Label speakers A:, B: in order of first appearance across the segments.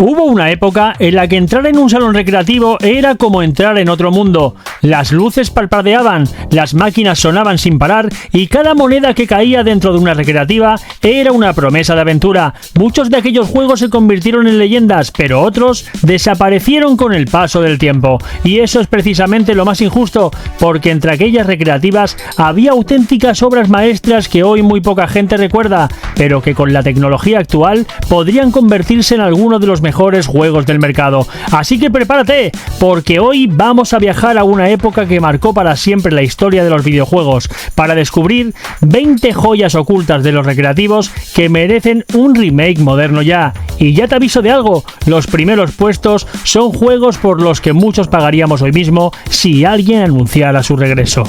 A: Hubo una época en la que entrar en un salón recreativo era como entrar en otro mundo. Las luces parpadeaban, las máquinas sonaban sin parar y cada moneda que caía dentro de una recreativa era una promesa de aventura. Muchos de aquellos juegos se convirtieron en leyendas, pero otros desaparecieron con el paso del tiempo. Y eso es precisamente lo más injusto, porque entre aquellas recreativas había auténticas obras maestras que hoy muy poca gente recuerda, pero que con la tecnología actual podrían convertirse en alguno de los mejores juegos del mercado. Así que prepárate, porque hoy vamos a viajar a una época que marcó para siempre la historia de los videojuegos, para descubrir 20 joyas ocultas de los recreativos que merecen un remake moderno ya. Y ya te aviso de algo, los primeros puestos son juegos por los que muchos pagaríamos hoy mismo si alguien anunciara su regreso.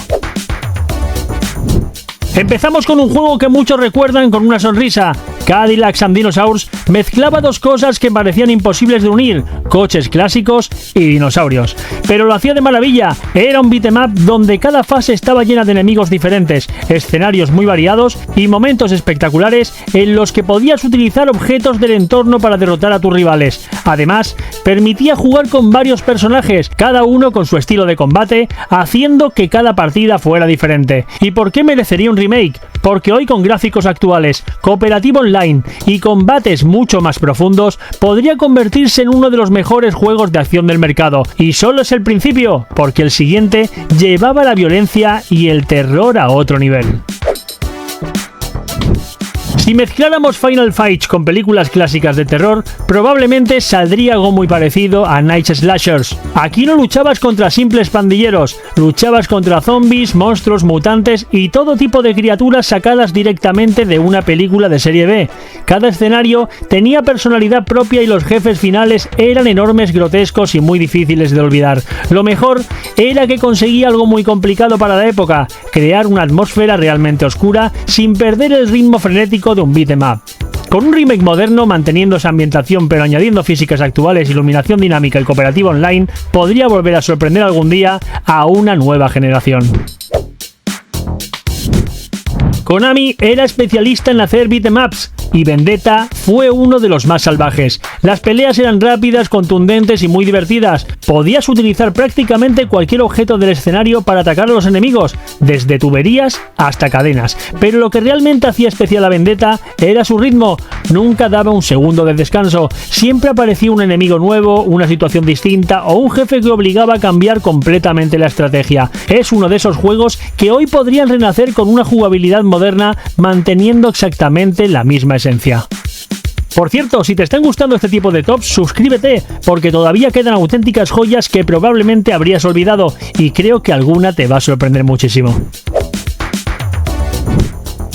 A: Empezamos con un juego que muchos recuerdan con una sonrisa. Cadillacs and Dinosaurs mezclaba dos cosas que parecían imposibles de unir: coches clásicos y dinosaurios. Pero lo hacía de maravilla. Era un beat'em up donde cada fase estaba llena de enemigos diferentes, escenarios muy variados y momentos espectaculares en los que podías utilizar objetos del entorno para derrotar a tus rivales. Además, permitía jugar con varios personajes, cada uno con su estilo de combate, haciendo que cada partida fuera diferente. ¿Y por qué merecería un remake? Porque hoy, con gráficos actuales, cooperativo online y combates mucho más profundos, podría convertirse en uno de los mejores juegos de acción del mercado. Y solo es el principio, porque el siguiente llevaba la violencia y el terror a otro nivel. Si mezcláramos Final Fight con películas clásicas de terror, probablemente saldría algo muy parecido a Night Slashers. Aquí no luchabas contra simples pandilleros, luchabas contra zombies, monstruos, mutantes y todo tipo de criaturas sacadas directamente de una película de serie B. Cada escenario tenía personalidad propia y los jefes finales eran enormes, grotescos y muy difíciles de olvidar. Lo mejor era que conseguía algo muy complicado para la época: crear una atmósfera realmente oscura sin perder el ritmo frenético de un beat'em up. Con un remake moderno, manteniendo esa ambientación pero añadiendo físicas actuales, iluminación dinámica y cooperativo online, podría volver a sorprender algún día a una nueva generación. Konami era especialista en hacer beat'em ups y Vendetta fue uno de los más salvajes. Las peleas eran rápidas, contundentes y muy divertidas. Podías utilizar prácticamente cualquier objeto del escenario para atacar a los enemigos, desde tuberías hasta cadenas. Pero lo que realmente hacía especial a Vendetta era su ritmo. Nunca daba un segundo de descanso. Siempre aparecía un enemigo nuevo, una situación distinta o un jefe que obligaba a cambiar completamente la estrategia. Es uno de esos juegos que hoy podrían renacer con una jugabilidad moderna, manteniendo exactamente la misma esencia. Por cierto, si te están gustando este tipo de tops, suscríbete, porque todavía quedan auténticas joyas que probablemente habrías olvidado, y creo que alguna te va a sorprender muchísimo.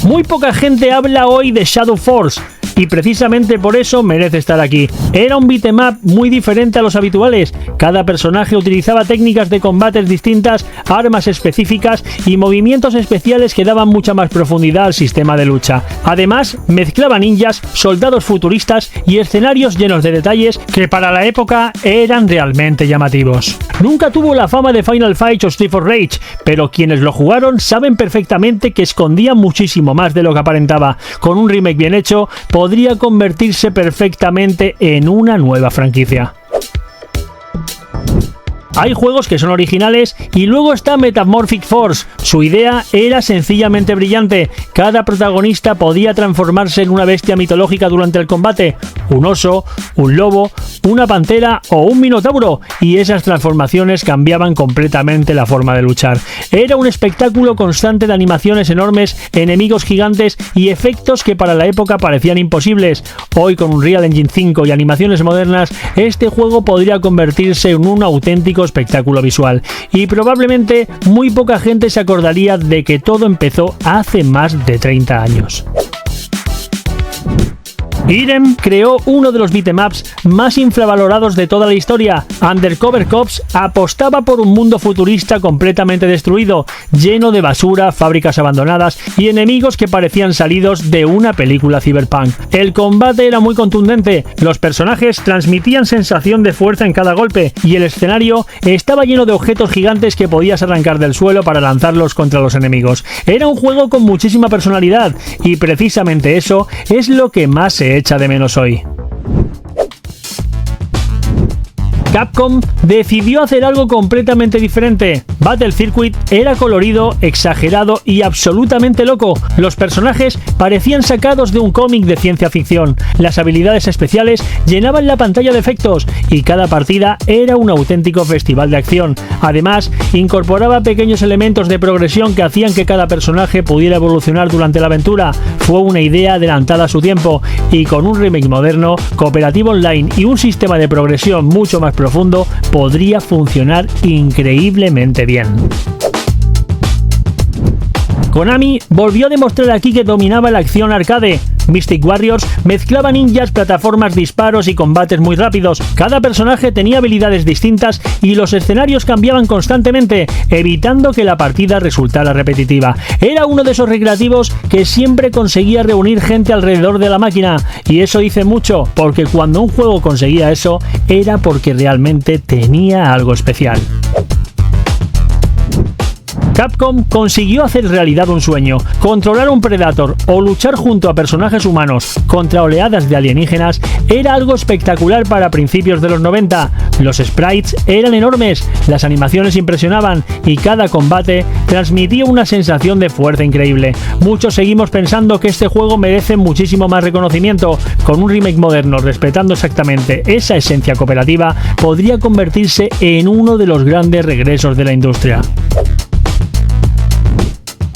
A: Muy poca gente habla hoy de Shadow Force, y precisamente por eso merece estar aquí. Era un beat'em up muy diferente a los habituales. Cada personaje utilizaba técnicas de combates distintas, armas específicas y movimientos especiales que daban mucha más profundidad al sistema de lucha. Además, mezclaba ninjas, soldados futuristas y escenarios llenos de detalles que para la época eran realmente llamativos. Nunca tuvo la fama de Final Fight o Street of Rage, pero quienes lo jugaron saben perfectamente que escondía muchísimo más de lo que aparentaba. Con un remake bien hecho, podría convertirse perfectamente en una nueva franquicia. Hay juegos que son originales y luego está Metamorphic Force. Su idea era sencillamente brillante. Cada protagonista podía transformarse en una bestia mitológica durante el combate: un oso, un lobo, una pantera o un minotauro, y esas transformaciones cambiaban completamente la forma de luchar. Era un espectáculo constante de animaciones enormes, enemigos gigantes y efectos que para la época parecían imposibles. Hoy, con Unreal Engine 5 y animaciones modernas, este juego podría convertirse en un auténtico espectáculo visual, y probablemente muy poca gente se acordaría de que todo empezó hace más de 30 años. Irem creó uno de los beat'em ups más infravalorados de toda la historia. Undercover Cops apostaba por un mundo futurista completamente destruido, lleno de basura, fábricas abandonadas y enemigos que parecían salidos de una película cyberpunk. El combate era muy contundente, los personajes transmitían sensación de fuerza en cada golpe y el escenario estaba lleno de objetos gigantes que podías arrancar del suelo para lanzarlos contra los enemigos. Era un juego con muchísima personalidad y precisamente eso es lo que más se echa de menos hoy. Capcom decidió hacer algo completamente diferente. Battle Circuit era colorido, exagerado y absolutamente loco. Los personajes parecían sacados de un cómic de ciencia ficción. Las habilidades especiales llenaban la pantalla de efectos y cada partida era un auténtico festival de acción. Además, incorporaba pequeños elementos de progresión que hacían que cada personaje pudiera evolucionar durante la aventura. Fue una idea adelantada a su tiempo y con un remake moderno, cooperativo online y un sistema de progresión mucho más profundo, podría funcionar increíblemente bien. Konami volvió a demostrar aquí que dominaba la acción arcade. Mystic Warriors mezclaba ninjas, plataformas, disparos y combates muy rápidos. Cada personaje tenía habilidades distintas y los escenarios cambiaban constantemente, evitando que la partida resultara repetitiva. Era uno de esos recreativos que siempre conseguía reunir gente alrededor de la máquina, y eso dice mucho, porque cuando un juego conseguía eso, era porque realmente tenía algo especial. Capcom consiguió hacer realidad un sueño, controlar un Predator o luchar junto a personajes humanos contra oleadas de alienígenas era algo espectacular para principios de los 90. Los sprites eran enormes, las animaciones impresionaban y cada combate transmitía una sensación de fuerza increíble. Muchos seguimos pensando que este juego merece muchísimo más reconocimiento. Con un remake moderno respetando exactamente esa esencia cooperativa, podría convertirse en uno de los grandes regresos de la industria.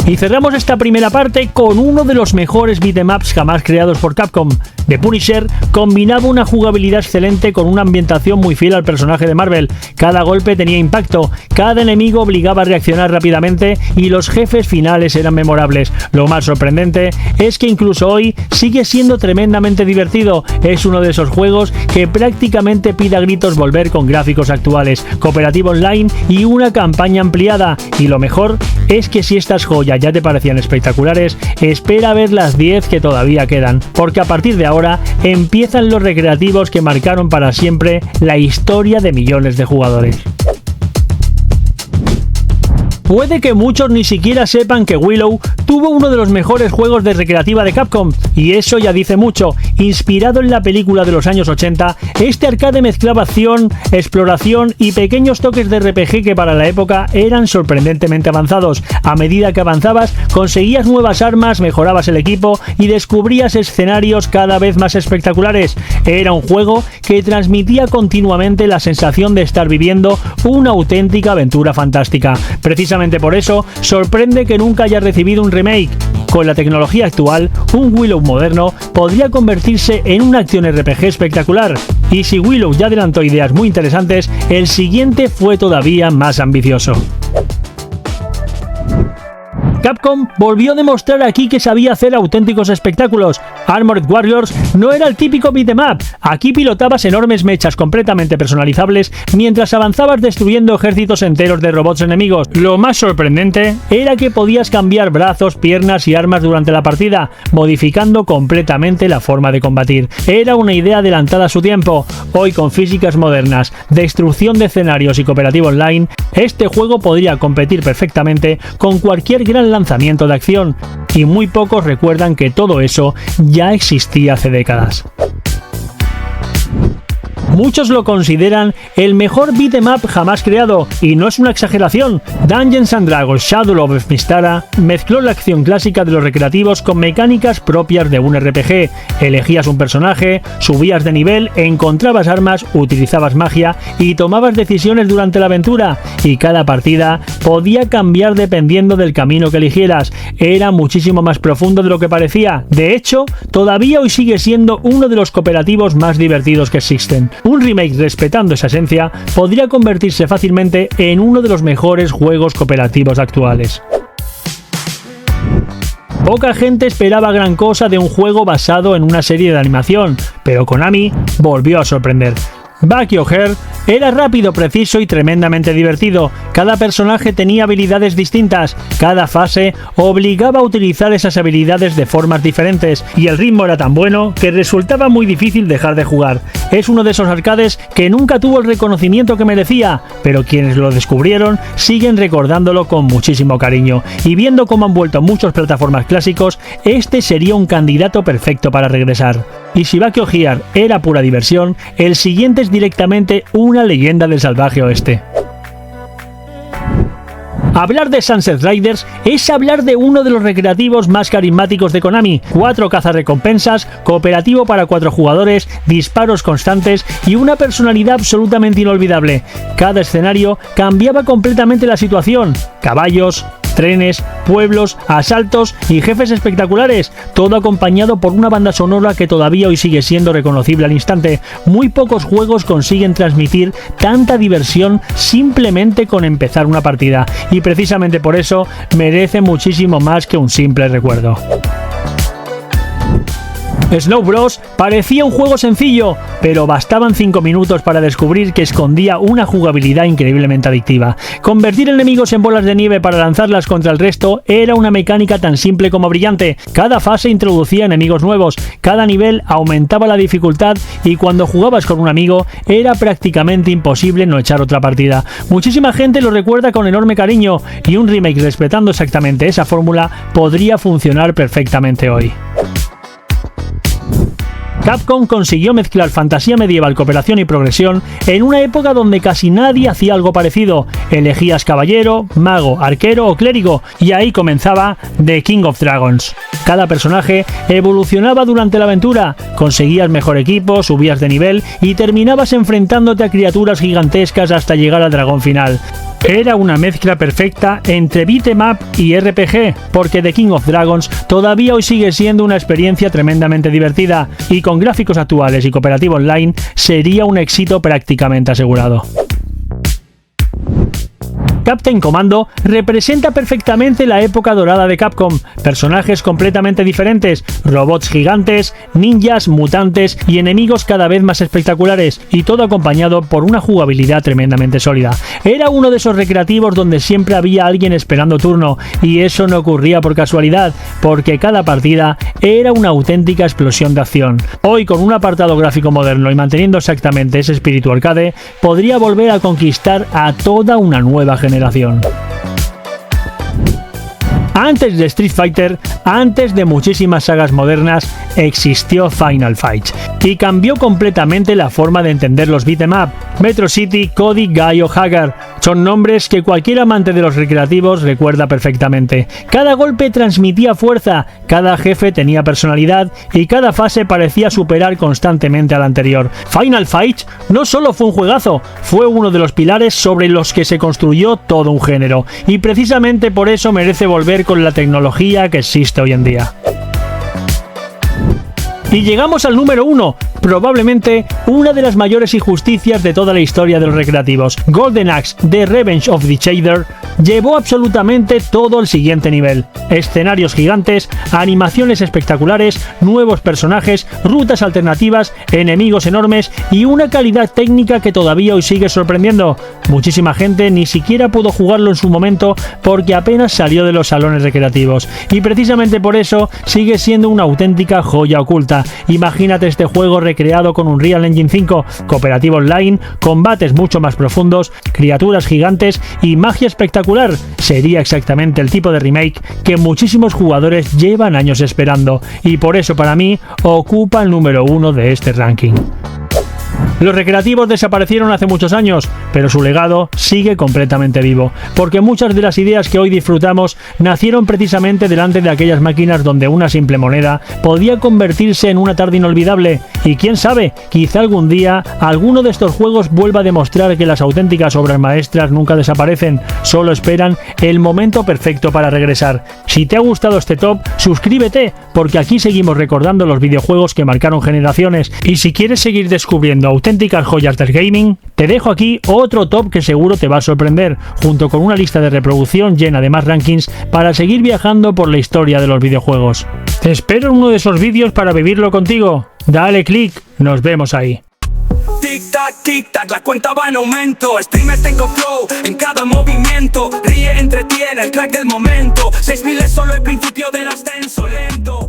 A: Y cerramos esta primera parte con uno de los mejores beat'em-ups jamás creados por Capcom. The Punisher combinaba una jugabilidad excelente con una ambientación muy fiel al personaje de Marvel. Cada golpe tenía impacto, cada enemigo obligaba a reaccionar rápidamente y los jefes finales eran memorables. Lo más sorprendente es que incluso hoy sigue siendo tremendamente divertido. Es uno de esos juegos que prácticamente pide a gritos volver con gráficos actuales, cooperativo online y una campaña ampliada. Y lo mejor es que si estas joyas ya te parecían espectaculares, espera a ver las 10 que todavía quedan, porque a partir de ahora empiezan los recreativos que marcaron para siempre la historia de millones de jugadores. Puede que muchos ni siquiera sepan que Willow tuvo uno de los mejores juegos de recreativa de Capcom, y eso ya dice mucho. Inspirado en la película de los años 80, este arcade mezclaba acción, exploración y pequeños toques de RPG que para la época eran sorprendentemente avanzados. A medida que avanzabas, conseguías nuevas armas, mejorabas el equipo y descubrías escenarios cada vez más espectaculares. Era un juego que transmitía continuamente la sensación de estar viviendo una auténtica aventura fantástica. Precisamente por eso, sorprende que nunca haya recibido un remake. Con la tecnología actual, un Willow moderno podría convertirse en una acción RPG espectacular. Y si Willow ya adelantó ideas muy interesantes, el siguiente fue todavía más ambicioso. Capcom volvió a demostrar aquí que sabía hacer auténticos espectáculos. Armored Warriors no era el típico beat'em up. Aquí pilotabas enormes mechas completamente personalizables mientras avanzabas destruyendo ejércitos enteros de robots enemigos. Lo más sorprendente era que podías cambiar brazos, piernas y armas durante la partida, modificando completamente la forma de combatir. Era una idea adelantada a su tiempo. Hoy, con físicas modernas, destrucción de escenarios y cooperativo online, este juego podría competir perfectamente con cualquier gran lanzamiento de acción, y muy pocos recuerdan que todo eso ya existía hace décadas. Muchos lo consideran el mejor beat'em up jamás creado, y no es una exageración. Dungeons & Dragons Shadow of Mystara mezcló la acción clásica de los recreativos con mecánicas propias de un RPG. Elegías un personaje, subías de nivel, encontrabas armas, utilizabas magia y tomabas decisiones durante la aventura, y cada partida podía cambiar dependiendo del camino que eligieras. Era muchísimo más profundo de lo que parecía. De hecho, todavía hoy sigue siendo uno de los cooperativos más divertidos que existen. Un remake respetando esa esencia podría convertirse fácilmente en uno de los mejores juegos cooperativos actuales. Poca gente esperaba gran cosa de un juego basado en una serie de animación, pero Konami volvió a sorprender. Back Your Hair era rápido, preciso y tremendamente divertido. Cada personaje tenía habilidades distintas, cada fase obligaba a utilizar esas habilidades de formas diferentes, y el ritmo era tan bueno que resultaba muy difícil dejar de jugar. Es uno de esos arcades que nunca tuvo el reconocimiento que merecía, pero quienes lo descubrieron siguen recordándolo con muchísimo cariño, y viendo cómo han vuelto muchos plataformas clásicos, este sería un candidato perfecto para regresar. Y si Bucky O'Hare era pura diversión, el siguiente es directamente una leyenda del salvaje oeste. Hablar de Sunset Riders es hablar de uno de los recreativos más carismáticos de Konami. 4 cazarrecompensas, cooperativo para 4 jugadores, disparos constantes y una personalidad absolutamente inolvidable. Cada escenario cambiaba completamente la situación. Caballos, trenes, pueblos, asaltos y jefes espectaculares, todo acompañado por una banda sonora que todavía hoy sigue siendo reconocible al instante. Muy pocos juegos consiguen transmitir tanta diversión simplemente con empezar una partida, y precisamente por eso merece muchísimo más que un simple recuerdo. Snow Bros. Parecía un juego sencillo, pero bastaban 5 minutos para descubrir que escondía una jugabilidad increíblemente adictiva. Convertir enemigos en bolas de nieve para lanzarlas contra el resto era una mecánica tan simple como brillante. Cada fase introducía enemigos nuevos, cada nivel aumentaba la dificultad y cuando jugabas con un amigo era prácticamente imposible no echar otra partida. Muchísima gente lo recuerda con enorme cariño y un remake respetando exactamente esa fórmula podría funcionar perfectamente hoy. Capcom consiguió mezclar fantasía medieval, cooperación y progresión en una época donde casi nadie hacía algo parecido. Elegías caballero, mago, arquero o clérigo, y ahí comenzaba The King of Dragons. Cada personaje evolucionaba durante la aventura, conseguías mejor equipo, subías de nivel y terminabas enfrentándote a criaturas gigantescas hasta llegar al dragón final. Era una mezcla perfecta entre beat'em up y RPG, porque The King of Dragons todavía hoy sigue siendo una experiencia tremendamente divertida, y con gráficos actuales y cooperativo online sería un éxito prácticamente asegurado. Captain Commando representa perfectamente la época dorada de Capcom. Personajes completamente diferentes, robots gigantes, ninjas, mutantes y enemigos cada vez más espectaculares, y todo acompañado por una jugabilidad tremendamente sólida. Era uno de esos recreativos donde siempre había alguien esperando turno, y eso no ocurría por casualidad, porque cada partida era una auténtica explosión de acción. Hoy, con un apartado gráfico moderno y manteniendo exactamente ese espíritu arcade, podría volver a conquistar a toda una nueva generación. Antes de Street Fighter, antes de muchísimas sagas modernas, existió Final Fight, y cambió completamente la forma de entender los beat'em up. Metro City, Cody, Guy o Hagar son nombres que cualquier amante de los recreativos recuerda perfectamente. Cada golpe transmitía fuerza, cada jefe tenía personalidad y cada fase parecía superar constantemente a la anterior. Final Fight no solo fue un juegazo, fue uno de los pilares sobre los que se construyó todo un género, y precisamente por eso merece volver con la tecnología que existe hoy en día. Y llegamos al número 1, probablemente una de las mayores injusticias de toda la historia de los recreativos. Golden Axe: The Revenge of the Shader llevó absolutamente todo al siguiente nivel. Escenarios gigantes, animaciones espectaculares, nuevos personajes, rutas alternativas, enemigos enormes y una calidad técnica que todavía hoy sigue sorprendiendo. Muchísima gente ni siquiera pudo jugarlo en su momento porque apenas salió de los salones recreativos, y precisamente por eso sigue siendo una auténtica joya oculta. Imagínate este juego recreado con Unreal Engine 5, cooperativo online, combates mucho más profundos, criaturas gigantes y magia espectacular. Sería exactamente el tipo de remake que muchísimos jugadores llevan años esperando, y por eso para mí ocupa el número 1 de este ranking. Los recreativos desaparecieron hace muchos años, pero su legado sigue completamente vivo, porque muchas de las ideas que hoy disfrutamos nacieron precisamente delante de aquellas máquinas donde una simple moneda podía convertirse en una tarde inolvidable. Y quién sabe, quizá algún día alguno de estos juegos vuelva a demostrar que las auténticas obras maestras nunca desaparecen, solo esperan el momento perfecto para regresar. Si te ha gustado este top, suscríbete, porque aquí seguimos recordando los videojuegos que marcaron generaciones, y si quieres seguir descubriendo auténticas joyas del gaming, te dejo aquí otro top que seguro te va a sorprender, junto con una lista de reproducción llena de más rankings para seguir viajando por la historia de los videojuegos. Te espero en uno de esos vídeos para vivirlo contigo. Dale click, nos vemos ahí.
B: Tic tac, la cuenta va en aumento. Streamer tengo flow en cada movimiento. Ríe, entretiene, el crack del momento. 6000 es solo el principio del ascenso lento.